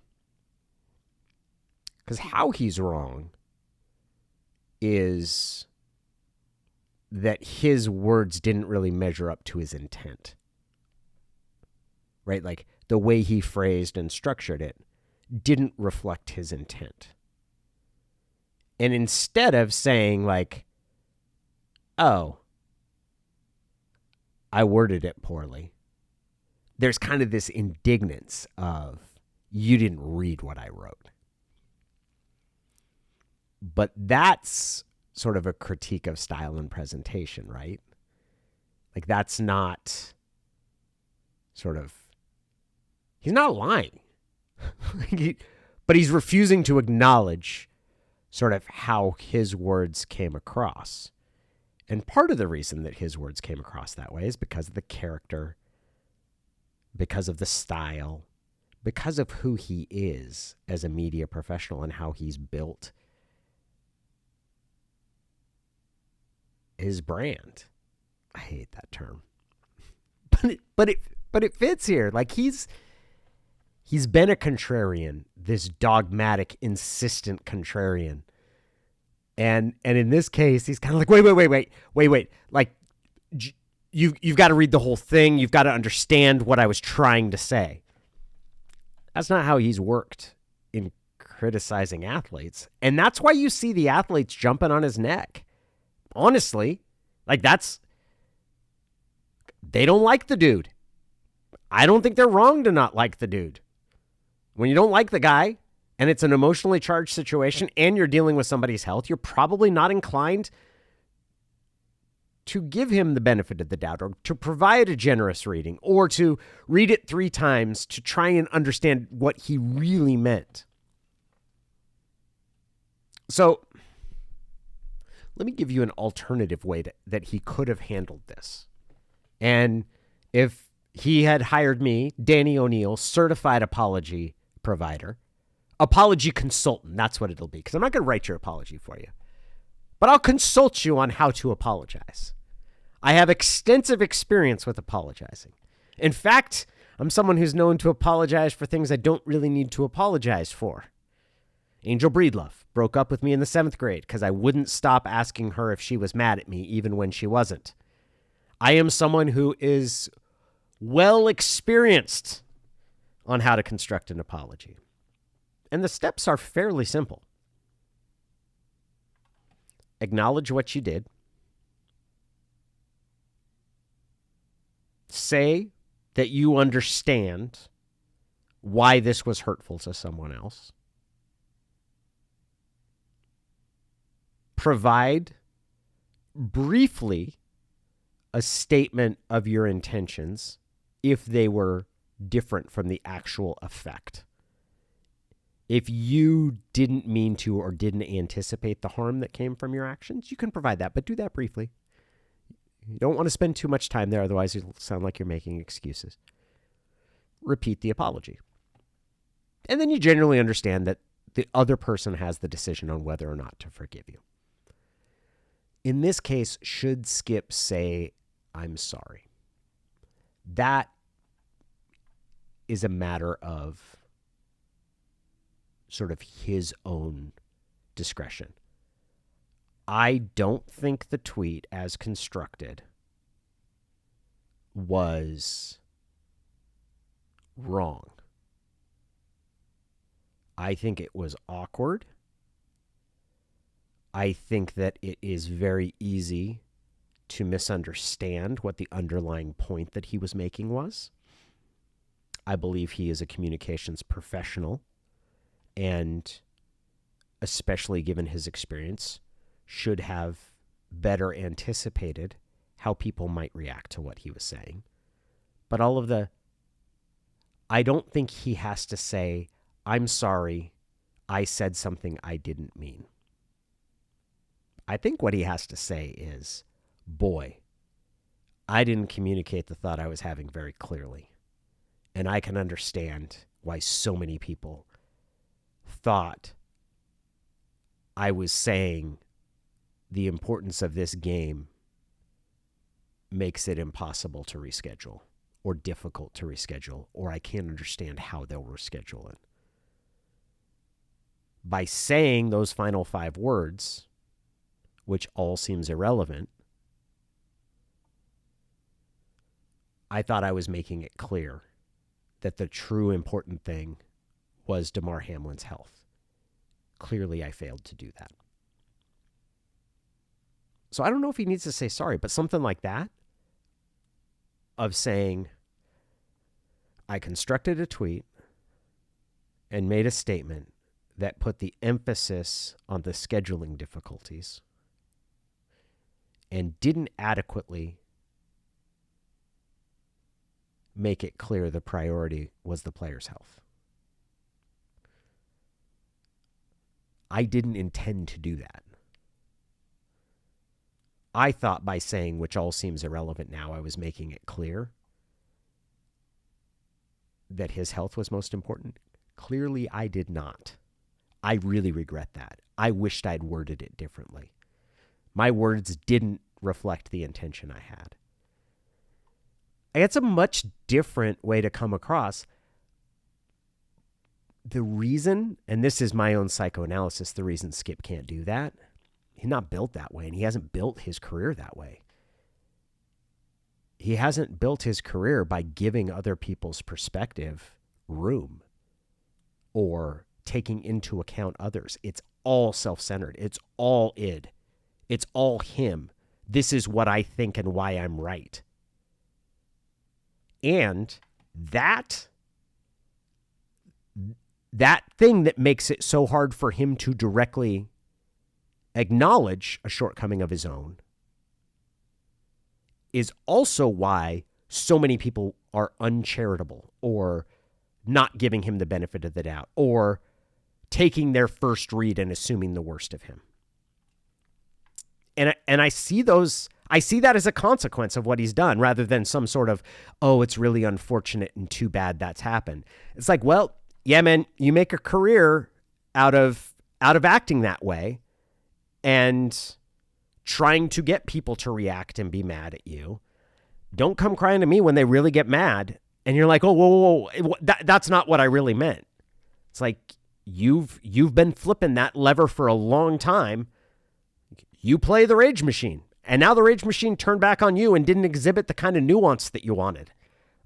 Because how he's wrong is that his words didn't really measure up to his intent. Right? Like, the way he phrased and structured it didn't reflect his intent. And instead of saying, like, oh, I worded it poorly, there's kind of this indignance of, you didn't read what I wrote. But that's sort of a critique of style and presentation, right? Like, that's not sort of, he's not lying. But he's refusing to acknowledge sort of how his words came across. And part of the reason that his words came across that way is because of the character, because of the style, because of who he is as a media professional and how he's built his brand. I hate that term. But it fits here. Like, he's been a contrarian, this dogmatic, insistent contrarian. And in this case, he's kind of like, wait. Like, you've got to read the whole thing. You've got to understand what I was trying to say. That's not how he's worked in criticizing athletes. And that's why you see the athletes jumping on his neck. Honestly, like, they don't like the dude. I don't think they're wrong to not like the dude. When you don't like the guy and it's an emotionally charged situation and you're dealing with somebody's health, you're probably not inclined to give him the benefit of the doubt or to provide a generous reading or to read it 3 times to try and understand what he really meant. So let me give you an alternative way that he could have handled this. And if he had hired me, Danny O'Neill, certified apology provider, apology consultant, that's what it'll be, because I'm not going to write your apology for you, but I'll consult you on how to apologize. I have extensive experience with apologizing. In fact, I'm someone who's known to apologize for things I don't really need to apologize for. Angel Breedlove broke up with me in the 7th grade because I wouldn't stop asking her if she was mad at me, even when she wasn't. I am someone who is well experienced on how to construct an apology. And the steps are fairly simple. Acknowledge what you did. Say that you understand why this was hurtful to someone else. provide briefly a statement of your intentions if they were different from the actual effect. If you didn't mean to or didn't anticipate the harm that came from your actions, you can provide that, but do that briefly. You don't want to spend too much time there, otherwise it'll sound like you're making excuses. Repeat the apology. And then you generally understand that the other person has the decision on whether or not to forgive you. In this case, should Skip say, "I'm sorry"? That is a matter of sort of his own discretion. I don't think the tweet as constructed was wrong. I think it was awkward. I think that it is very easy to misunderstand what the underlying point that he was making was. I believe he is a communications professional, and especially given his experience, should have better anticipated how people might react to what he was saying. But I don't think he has to say, "I'm sorry, I said something I didn't mean." I think what he has to say is, "Boy, I didn't communicate the thought I was having very clearly. And I can understand why so many people thought I was saying the importance of this game makes it impossible to reschedule or difficult to reschedule, or I can't understand how they'll reschedule it." By saying those final 5 words, which all seems irrelevant, I thought I was making it clear that the true important thing was Damar Hamlin's health. Clearly, I failed to do that. So I don't know if he needs to say sorry, but something like that, of saying, "I constructed a tweet and made a statement that put the emphasis on the scheduling difficulties and didn't adequately make it clear the priority was the player's health. I didn't intend to do that. I thought by saying, which all seems irrelevant now, I was making it clear that his health was most important. Clearly, I did not. I really regret that. I wished I'd worded it differently. My words didn't reflect the intention I had. It's a much different way to come across. The reason, and this is my own psychoanalysis, the reason Skip can't do that, he's not built that way, and he hasn't built his career that way. He hasn't built his career by giving other people's perspective room or taking into account others. It's all self-centered. It's all id. It's all him. This is what I think and why I'm right. And that thing that makes it so hard for him to directly acknowledge a shortcoming of his own is also why so many people are uncharitable or not giving him the benefit of the doubt or taking their first read and assuming the worst of him. And I see that as a consequence of what he's done rather than some sort of, oh, it's really unfortunate and too bad that's happened. It's like, well, yeah, man, you make a career out of acting that way and trying to get people to react and be mad at you. Don't come crying to me when they really get mad and you're like, oh, whoa, that's not what I really meant. It's like you've been flipping that lever for a long time. You play the rage machine, and now the rage machine turned back on you and didn't exhibit the kind of nuance that you wanted.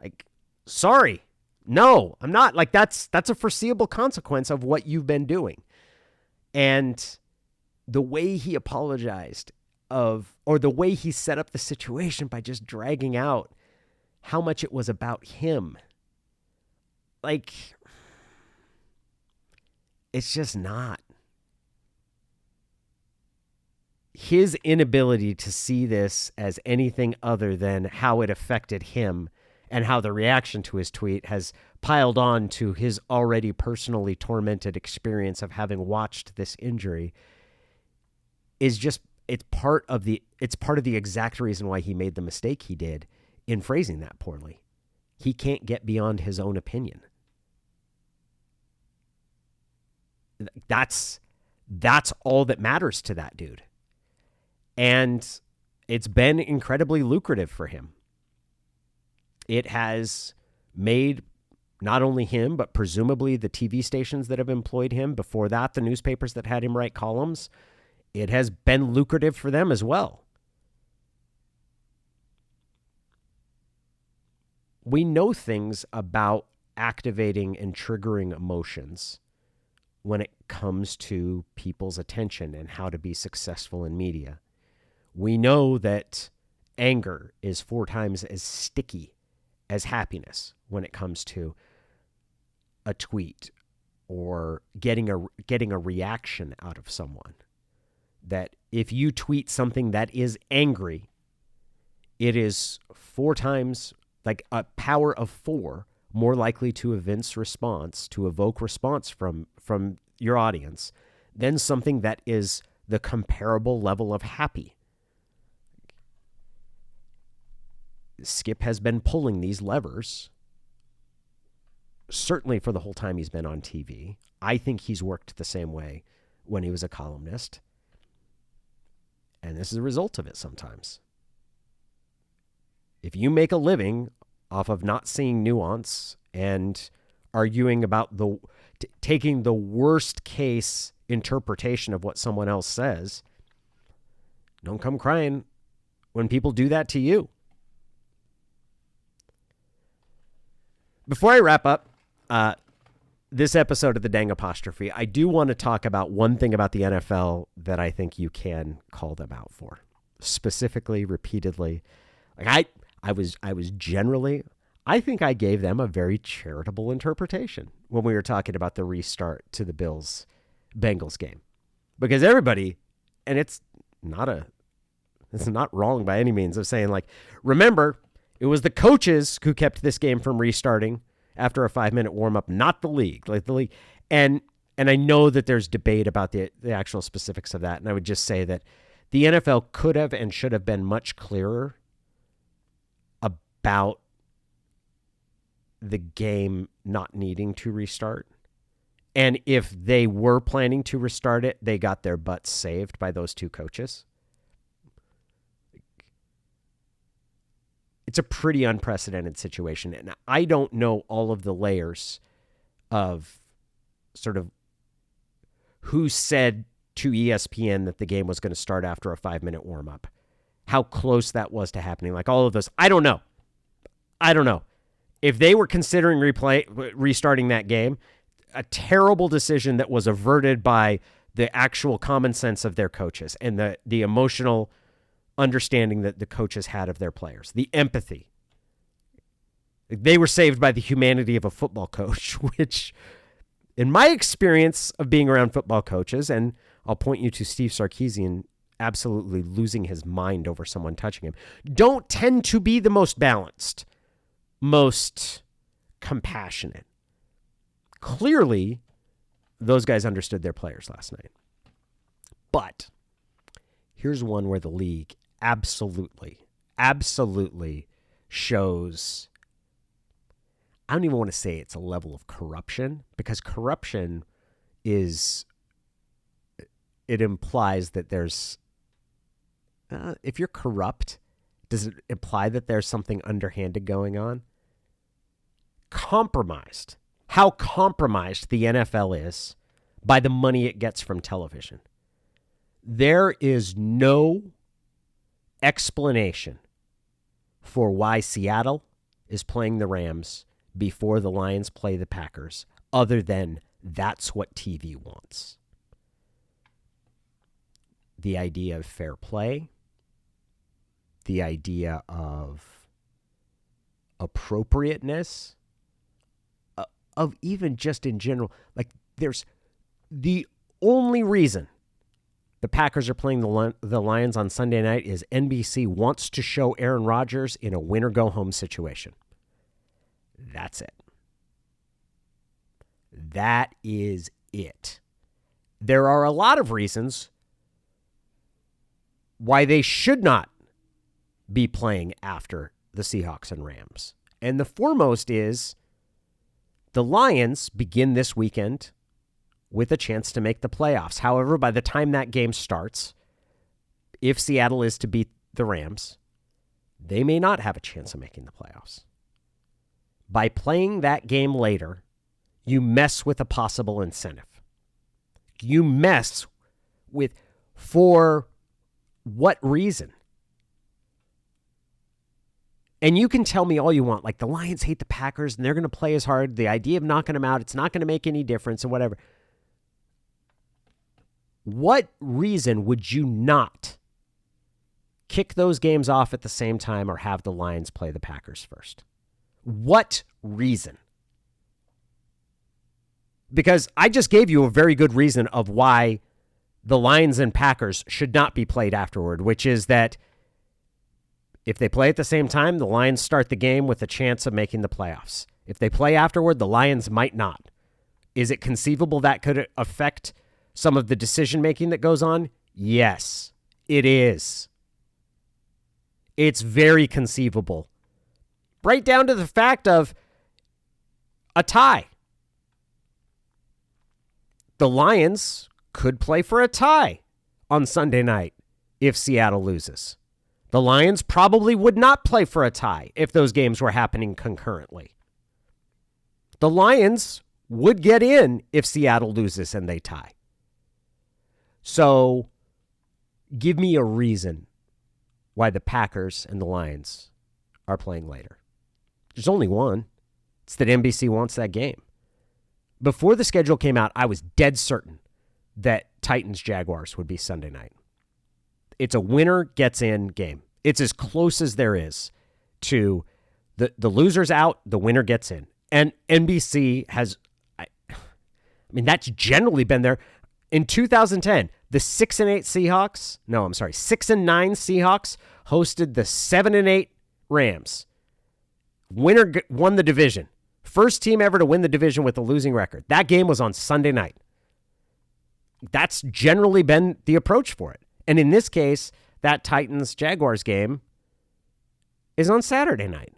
Like, sorry, no, I'm not. Like, that's a foreseeable consequence of what you've been doing. And the way he apologized or the way he set up the situation by just dragging out how much it was about him, like, it's just not. his inability to see this as anything other than how it affected him and how the reaction to his tweet has piled on to his already personally tormented experience of having watched this injury is just, it's part of the exact reason why he made the mistake he did in phrasing that poorly. He can't get beyond his own opinion. That's all that matters to that dude. And it's been incredibly lucrative for him. It has made not only him, but presumably the TV stations that have employed him, before that, the newspapers that had him write columns, it has been lucrative for them as well. We know things about activating and triggering emotions when it comes to people's attention and how to be successful in media. We know that anger is 4 times as sticky as happiness when it comes to a tweet or getting a reaction out of someone. That if you tweet something that is angry, it is 4 times, like a power of 4, more likely to evoke response from your audience than something that is the comparable level of happy. Skip has been pulling these levers, certainly for the whole time he's been on TV. I think he's worked the same way when he was a columnist. And this is a result of it sometimes. If you make a living off of not seeing nuance and arguing about taking the worst case interpretation of what someone else says, don't come crying when people do that to you. Before I wrap up this episode of the Dang Apostrophe, I do want to talk about one thing about the NFL that I think you can call them out for. Specifically, repeatedly. Like I think I gave them a very charitable interpretation when we were talking about the restart to the Bills-Bengals game. Because everybody, and it's not wrong by any means of saying, like, remember, it was the coaches who kept this game from restarting after a 5-minute warm-up, not the league. Like the league, and I know that there's debate about the actual specifics of that, and I would just say that the NFL could have and should have been much clearer about the game not needing to restart. And if they were planning to restart it, they got their butts saved by those 2 coaches. It's a pretty unprecedented situation. And I don't know all of the layers of sort of who said to ESPN that the game was going to start after a 5-minute warm-up, how close that was to happening. Like all of this. I don't know. If they were considering restarting that game, a terrible decision that was averted by the actual common sense of their coaches and the emotional understanding that the coaches had of their players, the empathy. They were saved by the humanity of a football coach, which, in my experience of being around football coaches, and I'll point you to Steve Sarkisian absolutely losing his mind over someone touching him, don't tend to be the most balanced, most compassionate. Clearly, those guys understood their players last night. But here's one where the league absolutely shows, I don't even want to say it's a level of corruption, because corruption it implies that there's, if you're corrupt, does it imply that there's something underhanded going on? Compromised. How compromised the NFL is by the money it gets from television. There is no explanation for why Seattle is playing the Rams before the Lions play the Packers, other than that's what TV wants. The idea of fair play, the idea of appropriateness, of even just in general, like there's the only reason the Packers are playing the Lions on Sunday night is NBC wants to show Aaron Rodgers in a win-or-go-home situation. That's it. That is it. There are a lot of reasons why they should not be playing after the Seahawks and Rams. And the foremost is the Lions begin this weekend with a chance to make the playoffs. However, by the time that game starts, if Seattle is to beat the Rams, they may not have a chance of making the playoffs. By playing that game later, you mess with a possible incentive. You mess with, for what reason? And you can tell me all you want, like the Lions hate the Packers and they're going to play as hard. The idea of knocking them out, it's not going to make any difference and whatever. What reason would you not kick those games off at the same time or have the Lions play the Packers first? What reason? Because I just gave you a very good reason of why the Lions and Packers should not be played afterward, which is that if they play at the same time, the Lions start the game with a chance of making the playoffs. If they play afterward, the Lions might not. Is it conceivable that could affect some of the decision-making that goes on? Yes, it is. It's very conceivable. Right down to the fact of a tie. The Lions could play for a tie on Sunday night if Seattle loses. The Lions probably would not play for a tie if those games were happening concurrently. The Lions would get in if Seattle loses and they tie. So give me a reason why the Packers and the Lions are playing later. There's only one. It's that NBC wants that game. Before the schedule came out, I was dead certain that Titans-Jaguars would be Sunday night. It's a winner gets in game. It's as close as there is to the loser's out, the winner gets in. And NBC has, I mean, that's generally been there. In 2010, the 6-9 Seahawks hosted the 7-8 Rams. Winner won the division. First team ever to win the division with a losing record. That game was on Sunday night. That's generally been the approach for it. And in this case, that Titans-Jaguars game is on Saturday night.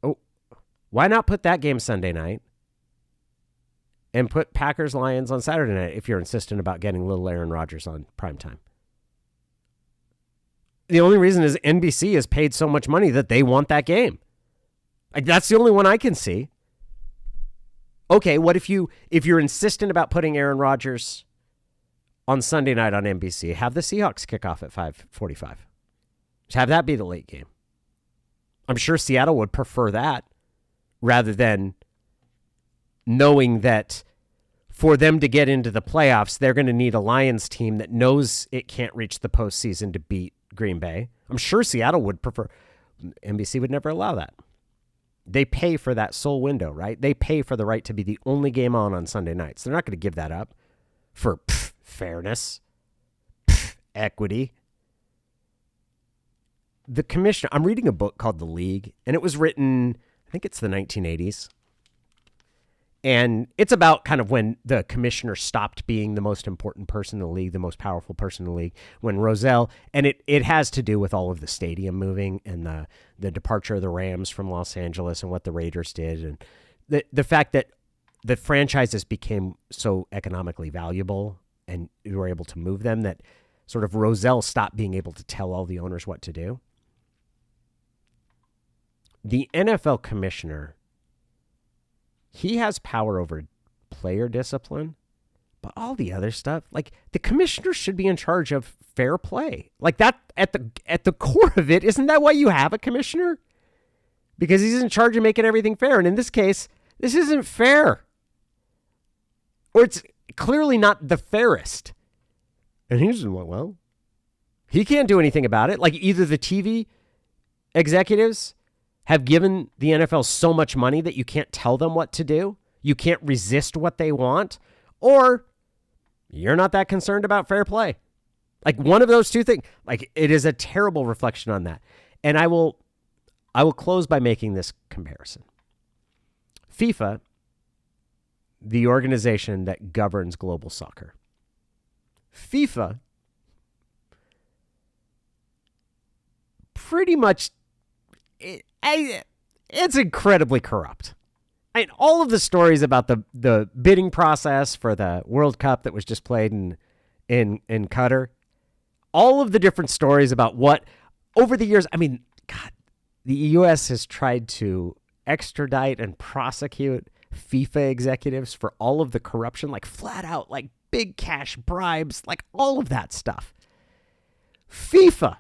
Oh, why not put that game Sunday night and put Packers-Lions on Saturday night if you're insistent about getting little Aaron Rodgers on primetime? The only reason is NBC has paid so much money that they want that game. Like, that's the only one I can see. Okay, what if you're insistent about putting Aaron Rodgers on Sunday night on NBC, have the Seahawks kick off at 5:45. Just have that be the late game. I'm sure Seattle would prefer that rather than knowing that for them to get into the playoffs, they're going to need a Lions team that knows it can't reach the postseason to beat Green Bay. I'm sure Seattle would prefer. NBC would never allow that. They pay for that sole window, right? They pay for the right to be the only game on Sunday nights. They're not going to give that up for fairness, equity. The commissioner, I'm reading a book called The League, and it was written, I think it's the 1980s. And it's about kind of when the commissioner stopped being the most important person in the league, the most powerful person in the league, when Rozelle, and it has to do with all of the stadium moving and the departure of the Rams from Los Angeles and what the Raiders did. And the fact that the franchises became so economically valuable and you were able to move them that sort of Rozelle stopped being able to tell all the owners what to do. The NFL commissioner, he has power over player discipline, but all the other stuff, like the commissioner should be in charge of fair play. Like that at the core of it, isn't that why you have a commissioner? Because he's in charge of making everything fair. And in this case, this isn't fair. Or it's clearly not the fairest. And he's like, well, he can't do anything about it. Like either the TV executives have given the NFL so much money that you can't tell them what to do. You can't resist what they want. Or You're not that concerned about fair play. Like one of those two things. Like it is a terrible reflection on that. And I will close by making this comparison. FIFA, the organization that governs global soccer. FIFA pretty much it's incredibly corrupt. I mean, all of the stories about the bidding process for the World Cup that was just played in Qatar, all of the different stories about what over the years, I mean, God, the U.S. has tried to extradite and prosecute FIFA executives for all of the corruption, like flat out, like big cash bribes, like all of that stuff. FIFA,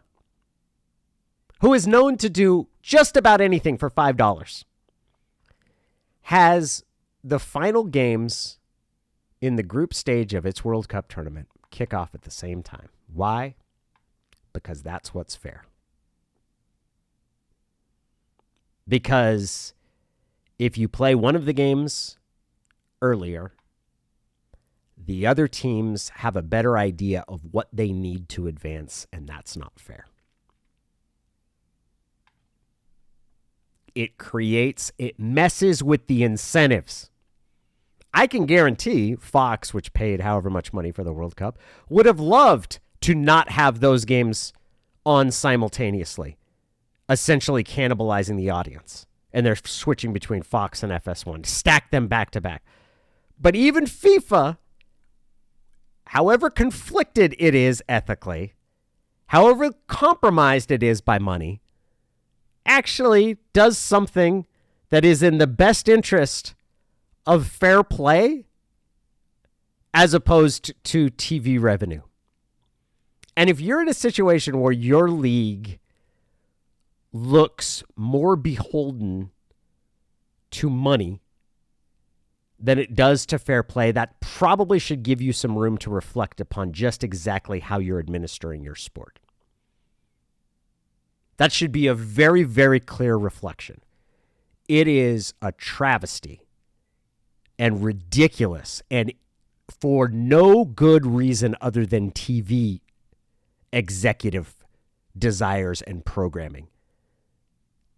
who is known to do just about anything for $5, has the final games in the group stage of its World Cup tournament kick off at the same time. Why? Because that's what's fair. Because if you play one of the games earlier, the other teams have a better idea of what they need to advance, and that's not fair. It messes with the incentives. I can guarantee Fox, which paid however much money for the World Cup, would have loved to not have those games on simultaneously, essentially cannibalizing the audience. And they're switching between Fox and FS1, stack them back to back. But even FIFA, however conflicted it is ethically, however compromised it is by money, actually does something that is in the best interest of fair play as opposed to TV revenue. And if you're in a situation where your league looks more beholden to money than it does to fair play, that probably should give you some room to reflect upon just exactly how you're administering your sport. That should be a very, very clear reflection. It is a travesty and ridiculous, and for no good reason other than TV executive desires and programming,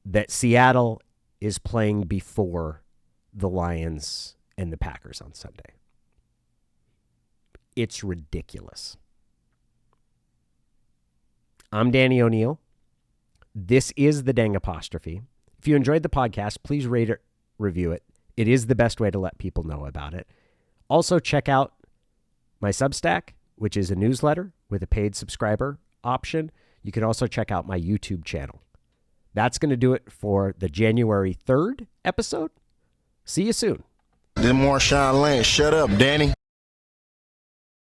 that Seattle is playing before the Lions and the Packers on Sunday. It's ridiculous. I'm Danny O'Neill. This is the Dang Apostrophe. If you enjoyed the podcast, please rate it, review it. It is the best way to let people know about it. Also, check out my Substack, which is a newsletter with a paid subscriber option. You can also check out my YouTube channel. That's going to do it for the January 3rd episode. See you soon. Then Marshawn Lynch, shut up, Danny.